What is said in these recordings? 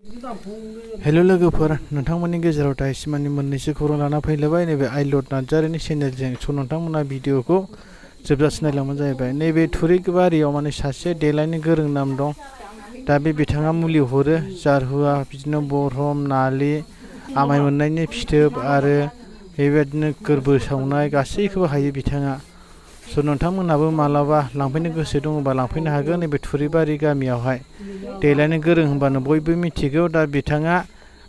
Hello लोगोफोर नोंथांमोननि गेजेराव दासिमानि मोननैसो खौरां लाना फैलायबाय नैबे आइलड नार्जारिनि चेनेलजों स' नोंथांमोना भिडिअखौ जोबजासिम नायलांबानो जाहैबाय। नैबे थुरिबारियाव माने सासे देलायनो गोरों नाम दं। दा बे बिथाङा मुलि हरो जारहुवा बिदिनो बरहम नालि आमाय मोननायनि फिथोब आरो बेबायदिनो गोरबो सावनाय गासैखौबो हायो बिथाङा। स' नोंथांमोनाबो मालाबा लांफैनो गोसो दङबा लांफैनो हागोन। नैबे थुरिबारि गामियावहाय देलायनो गोरों होनबानो बयबो मिथिगौ। दा बिथाङा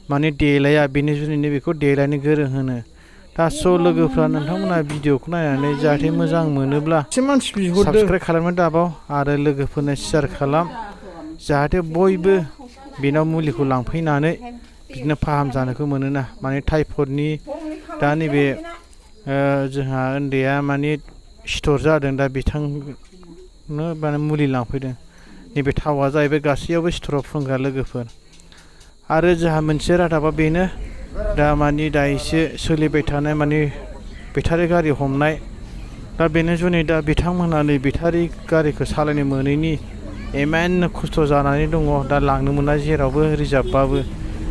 माने देलाया बेनि जुनैनो बेखौ देलायनो गोरों होनो। दा स' लोगोफ्रा नोंथांमोना भिडिअखौ नायनानै जाहाथे मोजां मोनोब्ला साबस्क्राइब खालामनो दाबाव आरो लोगोफोरनो शेयार खालाम, जाहाथे बयबो बेनाव मुलिखौ लांफैनानै बिदिनो फाहाम जानोखौ मोनोना। माने टाइफयडनि दा नैबे जोंहा उन्दैया माने सिथर जादों, दा बिथांनो माने मुलि लांफैदों। नैबे थावआ जाहैबाय गासैयावबो सिथराव फुनग्रा लोगोफोर। आरो जोंहा मोनसे रादाबा बेनो, दा माने दा एसे सोलिबाय थानाय माने बेटारि गारि हमनाय, दा बेनि जुनै दा बिथांमोनहा नै बेटारि गारिखौ सालायनो मोनैनि इमान खस्थ' जानानै दङ। दा लांनो मोना जेरावबो रिजार्भबाबो।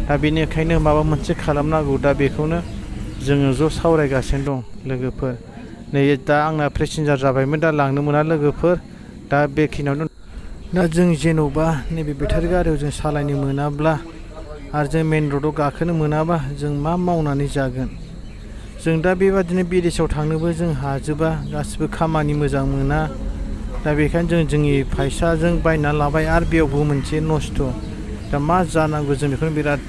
दा बेनिखायनो माबा मोनसे खालामनांगौ। दा बेखौनो जोङो ज' सावरायगासिनो दं लोगोफोर। नै दा आंना पेसेन्जार जाबायमोन, दा लांनो मोना लोगोफोर। दा बेखिनियावनो दा जों जेन'बा नैबे बेटारि गारियाव जों सालायनो मोनाब्ला आरो जों मेन र'डआव गाखोनो मोनाबा जों मा मावनानै जागोन? जों दा बेबादिनो बिदेशआव थांनोबो जों हाजोबा, गासिबो खामानि मोजां मोना। दा बेखायनो जों जोंनि फैसाजों बायना लाबाय आरो बेयावबो मोनसे नस्थ'। दा मा जानांगौ जों बेखौनो बिराद